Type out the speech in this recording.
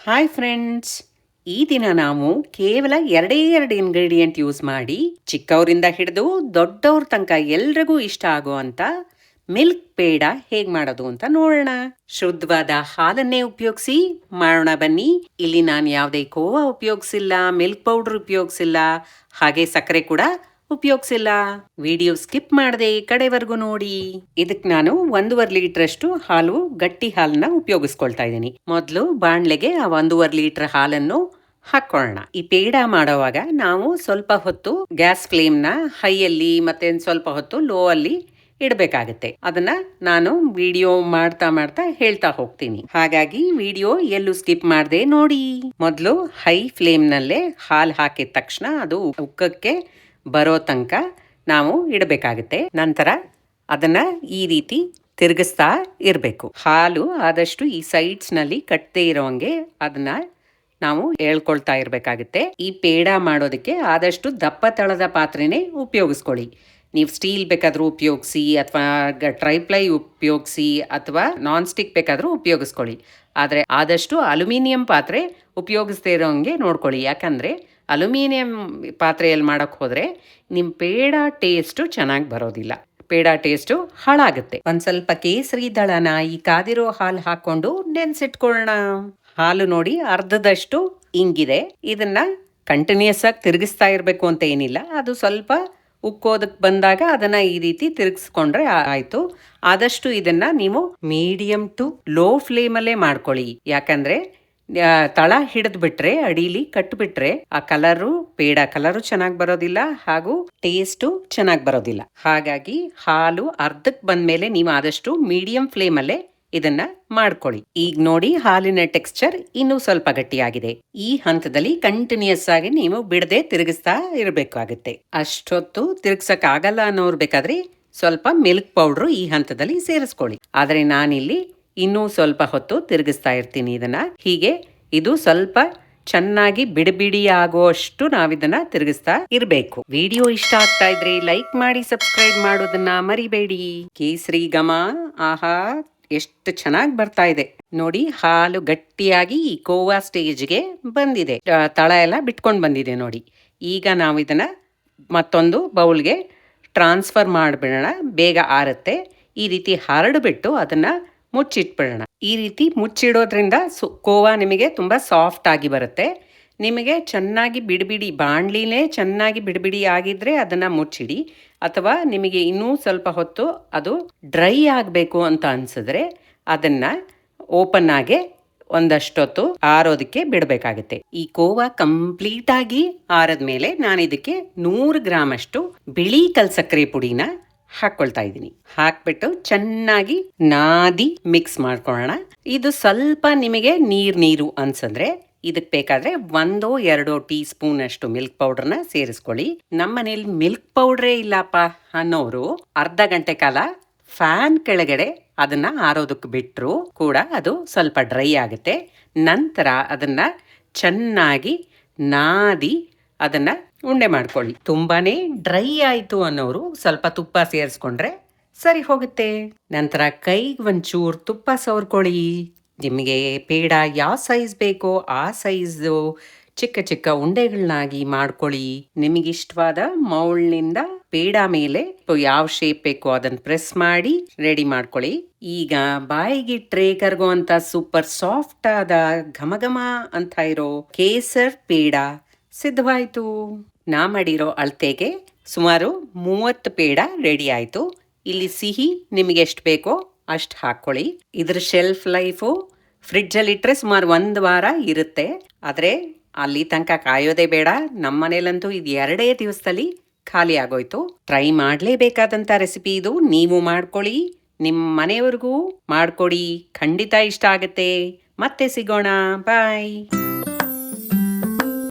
Hi friends, ಈ ದಿನ ನಾವು ಕೇವಲ ಎರಡೇ ಎರಡು ಇಂಗ್ರೀಡಿಯೆಂಟ್ ಯೂಸ್ ಮಾಡಿ ಚಿಕ್ಕವರಿಂದ ಹಿಡಿದು ದೊಡ್ಡವ್ರ ತನಕ ಎಲ್ರಿಗೂ ಇಷ್ಟ ಆಗುವಂತ ಮಿಲ್ಕ್ ಪೇಡ ಹೇಗ್ ಮಾಡೋದು ಅಂತ ನೋಡೋಣ. ಶುದ್ಧವಾದ ಹಾಲನ್ನೇ ಉಪಯೋಗಿಸಿ ಮಾಡೋಣ ಬನ್ನಿ. ಇಲ್ಲಿ ನಾನು ಯಾವುದೇ ಕೋವಾ ಉಪಯೋಗಿಸಿಲ್ಲ, ಮಿಲ್ಕ್ ಪೌಡರ್ ಉಪಯೋಗಿಸಿಲ್ಲ, ಹಾಗೆ ಸಕ್ಕರೆ ಕೂಡ ಉಪಯೋಗಿಸಿಲ್ಲ. ವಿಡಿಯೋ ಸ್ಕಿಪ್ ಮಾಡದೆ ಕಡೆವರೆಗೂ ನೋಡಿ. ಇದಕ್ಕೆ ನಾನು 1.5 ಲೀಟರ್ ಅಷ್ಟು ಹಾಲು, ಗಟ್ಟಿ ಹಾಲನ್ನ ಉಪಯೋಗಿಸ್ಕೊಳ್ತಾ ಇದ್ದೀನಿ. ಮೊದಲು ಬಾಣ್ಲೆಗೆ ಆ 1.5 ಲೀಟರ್ ಹಾಲನ್ನು ಹಾಕೊಳ್ಳೋಣ. ಈ ಪೇಡ ಮಾಡೋವಾಗ ನಾವು ಸ್ವಲ್ಪ ಹೊತ್ತು ಗ್ಯಾಸ್ ಫ್ಲೇಮ್ನ ಹೈಯಲ್ಲಿ ಮತ್ತೆ ಸ್ವಲ್ಪ ಹೊತ್ತು ಲೋ ಅಲ್ಲಿ ಇಡಬೇಕಾಗತ್ತೆ. ಅದನ್ನ ನಾನು ವಿಡಿಯೋ ಮಾಡ್ತಾ ಮಾಡ್ತಾ ಹೇಳ್ತಾ ಹೋಗ್ತೀನಿ. ಹಾಗಾಗಿ ವಿಡಿಯೋ ಎಲ್ಲೂ ಸ್ಕಿಪ್ ಮಾಡದೆ ನೋಡಿ. ಮೊದಲು ಹೈ ಫ್ಲೇಮ್ನಲ್ಲೇ ಹಾಲು ಹಾಕಿದ ತಕ್ಷಣ ಅದು ಉಕ್ಕಕ್ಕೆ ಬರೋ ತನಕ ನಾವು ಇಡಬೇಕಾಗುತ್ತೆ. ನಂತರ ಅದನ್ನ ಈ ರೀತಿ ತಿರುಗಿಸ್ತಾ ಇರಬೇಕು. ಹಾಲು ಆದಷ್ಟು ಈ ಸೈಡ್ಸ್ನಲ್ಲಿ ಕಟ್ಟದೇ ಇರೋಂಗೆ ಅದನ್ನ ನಾವು ಹೇಳ್ಕೊಳ್ತಾ ಇರಬೇಕಾಗುತ್ತೆ. ಈ ಪೇಡ ಮಾಡೋದಕ್ಕೆ ಆದಷ್ಟು ದಪ್ಪ ತಳದ ಪಾತ್ರೆನೇ ಉಪಯೋಗಿಸ್ಕೊಳ್ಳಿ. ನೀವು ಸ್ಟೀಲ್ ಬೇಕಾದರೂ ಉಪಯೋಗಿಸಿ, ಅಥವಾ ಟ್ರೈಪ್ಲೈ ಉಪಯೋಗಿಸಿ, ಅಥವಾ ನಾನ್ ಸ್ಟಿಕ್ ಬೇಕಾದರೂ ಉಪಯೋಗಿಸ್ಕೊಳ್ಳಿ. ಆದರೆ ಆದಷ್ಟು ಅಲ್ಯೂಮಿನಿಯಂ ಪಾತ್ರೆ ಉಪಯೋಗಿಸ್ದೇ ಇರೋಂಗೆ ನೋಡ್ಕೊಳ್ಳಿ. ಯಾಕಂದರೆ ಅಲ್ಯೂಮಿನಿಯಂ ಪಾತ್ರೆಯಲ್ಲಿ ಮಾಡೋಕ್ಕೆ ಹೋದರೆ ನಿಮ್ಮ ಪೇಡ ಟೇಸ್ಟು ಚೆನ್ನಾಗಿ ಬರೋದಿಲ್ಲ. ಪೇಡ ಟೇಸ್ಟು ಹಾಳಾಗುತ್ತೆ. ಒಂದು ಸ್ವಲ್ಪ ಕೇಸರಿ ದಳನ ಈ ಕಾದಿರೋ ಹಾಲು ಹಾಕ್ಕೊಂಡು ನೆನೆಸಿಟ್ಕೊಳ್ಳೋಣ. ಹಾಲು ನೋಡಿ ಅರ್ಧದಷ್ಟು ಇಂಗಿದೆ. ಇದನ್ನ ಕಂಟಿನ್ಯೂಸ್ ಆಗಿ ತಿರುಗಿಸ್ತಾ ಇರಬೇಕು ಅಂತ ಏನಿಲ್ಲ. ಅದು ಸ್ವಲ್ಪ ಉಕ್ಕೋದಕ್ಕೆ ಬಂದಾಗ ಅದನ್ನ ಈ ರೀತಿ ತಿರುಗಿಸ್ಕೊಂಡ್ರೆ ಆಯ್ತು. ಆದಷ್ಟು ಇದನ್ನ ನೀವು ಮೀಡಿಯಂ ಟು ಲೋ ಫ್ಲೇಮಲ್ಲೇ ಮಾಡ್ಕೊಳ್ಳಿ. ಯಾಕಂದ್ರೆ ತಳ ಹಿಡಿದು ಬಿಟ್ರೆ, ಅಡಿಲಿ ಕಟ್ಬಿಟ್ರೆ ಆ ಪೇಡ ಕಲರು ಚೆನ್ನಾಗಿ ಬರೋದಿಲ್ಲ, ಹಾಗೂ ಟೇಸ್ಟು ಚೆನ್ನಾಗಿ ಬರೋದಿಲ್ಲ. ಹಾಗಾಗಿ ಹಾಲು ಅರ್ಧಕ್ಕೆ ಬಂದ್ಮೇಲೆ ನೀವು ಆದಷ್ಟು ಮೀಡಿಯಂ ಫ್ಲೇಮಲ್ಲೇ ಇದನ್ನ ಮಾಡ್ಕೊಳ್ಳಿ. ಈಗ ನೋಡಿ ಹಾಲಿನ ಟೆಕ್ಸ್ಚರ್ ಇನ್ನೂ ಸ್ವಲ್ಪ ಗಟ್ಟಿಯಾಗಿದೆ. ಈ ಹಂತದಲ್ಲಿ ಕಂಟಿನ್ಯೂಸ್ ಆಗಿ ನೀವು ಬಿಡದೆ ತಿರುಗಿಸ್ತಾ ಇರಬೇಕಾಗುತ್ತೆ. ಅಷ್ಟೊತ್ತು ತಿರುಗ್ಸಕ್ ಆಗಲ್ಲ ಅನ್ನೋರು ಬೇಕಾದ್ರೆ ಸ್ವಲ್ಪ ಮಿಲ್ಕ್ ಪೌಡ್ರು ಈ ಹಂತದಲ್ಲಿ ಸೇರಿಸ್ಕೊಳ್ಳಿ. ಆದ್ರೆ ನಾನಿಲ್ಲಿ ಇನ್ನೂ ಸ್ವಲ್ಪ ಹೊತ್ತು ತಿರುಗಿಸ್ತಾ ಇರ್ತೀನಿ ಇದನ್ನ. ಹೀಗೆ ಇದು ಸ್ವಲ್ಪ ಚೆನ್ನಾಗಿ ಬಿಡಿ ಆಗುವಷ್ಟು ನಾವಿದನ್ನ ತಿರುಗಿಸ್ತಾ ಇರಬೇಕು. ವಿಡಿಯೋ ಇಷ್ಟ ಆಗ್ತಾ ಇದ್ರೆ ಲೈಕ್ ಮಾಡಿ, ಸಬ್ಸ್ಕ್ರೈಬ್ ಮಾಡೋದನ್ನ ಮರಿಬೇಡಿ. ಕೇಸರಿ ಘಮ, ಆಹಾ ಎಷ್ಟು ಚೆನ್ನಾಗಿ ಬರ್ತಾ ಇದೆ ನೋಡಿ. ಹಾಲು ಗಟ್ಟಿಯಾಗಿ ಈ ಕೋವಾ ಸ್ಟೇಜ್ಗೆ ಬಂದಿದೆ. ತಳ ಎಲ್ಲ ಬಿಟ್ಕೊಂಡು ಬಂದಿದೆ ನೋಡಿ. ಈಗ ನಾವು ಇದನ್ನ ಮತ್ತೊಂದು ಬೌಲ್ಗೆ ಟ್ರಾನ್ಸ್ಫರ್ ಮಾಡಿಬಿಡೋಣ. ಬೇಗ ಆರುತ್ತೆ. ಈ ರೀತಿ ಹರಡ್ಬಿಟ್ಟು ಅದನ್ನ ಮುಚ್ಚಿಟ್ಬಿಡೋಣ. ಈ ರೀತಿ ಮುಚ್ಚಿಡೋದ್ರಿಂದ ಕೋವಾ ನಿಮಗೆ ತುಂಬ ಸಾಫ್ಟ್ ಆಗಿ ಬರುತ್ತೆ. ನಿಮಗೆ ಚೆನ್ನಾಗಿ ಬಿಡಿಬಿಡಿ ಬಾಣಲಿನೇ ಚೆನ್ನಾಗಿ ಬಿಡಿಬಿಡಿ ಆಗಿದ್ರೆ ಅದನ್ನು ಮುಚ್ಚಿಡಿ. ಅಥವಾ ನಿಮಗೆ ಇನ್ನೂ ಸ್ವಲ್ಪ ಹೊತ್ತು ಅದು ಡ್ರೈ ಆಗಬೇಕು ಅಂತ ಅನಿಸಿದ್ರೆ ಅದನ್ನು ಓಪನ್ ಆಗಿ ಒಂದಷ್ಟೊತ್ತು ಆರೋದಕ್ಕೆ ಬಿಡಬೇಕಾಗುತ್ತೆ. ಈ ಕೋವಾ ಕಂಪ್ಲೀಟಾಗಿ ಆರದ್ಮೇಲೆ ನಾನು ಇದಕ್ಕೆ 100 ಗ್ರಾಮ್ ಅಷ್ಟು ಬಿಳಿ ಕಲ್ಸಕ್ಕರೆ ಪುಡಿನ ಹಾಕ್ಕೊಳ್ತಾ ಇದ್ದೀನಿ. ಹಾಕ್ಬಿಟ್ಟು ಚೆನ್ನಾಗಿ ನಾದಿ ಮಿಕ್ಸ್ ಮಾಡ್ಕೊಳ್ಳೋಣ. ಇದು ಸ್ವಲ್ಪ ನಿಮಗೆ ನೀರು ಅನ್ಸಿದ್ರೆ ಇದಕ್ಕೆ ಬೇಕಾದ್ರೆ 1-2 ಟೀ ಸ್ಪೂನ್ ಅಷ್ಟು ಮಿಲ್ಕ್ ಪೌಡರ್ನ ಸೇರಿಸ್ಕೊಳ್ಳಿ. ನಮ್ಮ ಮನೇಲಿ ಮಿಲ್ಕ್ ಪೌಡ್ರೇ ಇಲ್ಲಪ್ಪ ಅನ್ನೋರು ಅರ್ಧ ಗಂಟೆ ಕಾಲ ಫ್ಯಾನ್ ಕೆಳಗಡೆ ಅದನ್ನ ಆರೋದಕ್ಕೆ ಬಿಟ್ಟರು ಕೂಡ ಅದು ಸ್ವಲ್ಪ ಡ್ರೈ ಆಗುತ್ತೆ. ನಂತರ ಅದನ್ನ ಚೆನ್ನಾಗಿ ನಾದಿ ಅದನ್ನ ಉಂಡೆ ಮಾಡ್ಕೊಳ್ಳಿ. ತುಂಬಾನೇ ಡ್ರೈ ಆಯ್ತು ಅನ್ನೋರು ಸ್ವಲ್ಪ ತುಪ್ಪ ಸೇರಿಸ್ಕೊಂಡ್ರೆ ಸರಿ ಹೋಗುತ್ತೆ. ನಂತರ ಕೈಗೆ ಒಂಚೂರು ತುಪ್ಪ ಸವರ್ಕೊಳ್ಳಿ. ನಿಮಗೆ ಪೇಡ ಯಾವ ಸೈಜ್ ಬೇಕೋ ಆ ಸೈಜು ಚಿಕ್ಕ ಚಿಕ್ಕ ಉಂಡೆಗಳನ್ನಾಗಿ ಮಾಡ್ಕೊಳ್ಳಿ. ನಿಮಗಿಷ್ಟವಾದ ಮೌಲ್ನಿಂದ ಪೇಡ ಮೇಲೆ ಯಾವ ಶೇಪ್ ಬೇಕೋ ಅದನ್ನ ಪ್ರೆಸ್ ಮಾಡಿ ರೆಡಿ ಮಾಡ್ಕೊಳ್ಳಿ. ಈಗ ಬಾಯಿಗಿಟ್ರೆ ಕರ್ಗುವಂತ ಸೂಪರ್ ಸಾಫ್ಟ್ ಆದ ಘಮ ಅಂತ ಇರೋ ಕೇಸರ್ ಪೇಡ ಸಿದ್ಧವಾಯ್ತು. ನಾ ಮಾಡಿರೋ ಅಳತೆಗೆ ಸುಮಾರು 30 ಪೇಡ ರೆಡಿ ಆಯ್ತು. ಇಲ್ಲಿ ಸಿಹಿ ನಿಮಗೆ ಎಷ್ಟು ಬೇಕೋ ಅಷ್ಟು ಹಾಕ್ಕೊಳ್ಳಿ. ಇದ್ರ ಶೆಲ್ಫ್ ಲೈಫು ಫ್ರಿಡ್ಜಲ್ಲಿ ಇಟ್ಟರೆ ಸುಮಾರು 1 ವಾರ ಇರುತ್ತೆ. ಆದರೆ ಅಲ್ಲಿ ತನಕ ಕಾಯೋದೇ ಬೇಡ. ನಮ್ಮ ಮನೇಲಂತೂ ಇದು 2 ದಿವಸದಲ್ಲಿ ಖಾಲಿ ಆಗೋಯ್ತು. ಟ್ರೈ ಮಾಡಲೇಬೇಕಾದಂಥ ರೆಸಿಪಿ ಇದು. ನೀವು ಮಾಡ್ಕೊಳ್ಳಿ, ನಿಮ್ಮ ಮನೆಯವ್ರಿಗೂ ಮಾಡ್ಕೊಡಿ. ಖಂಡಿತ ಇಷ್ಟ ಆಗುತ್ತೆ. ಮತ್ತೆ ಸಿಗೋಣ. ಬಾಯ್.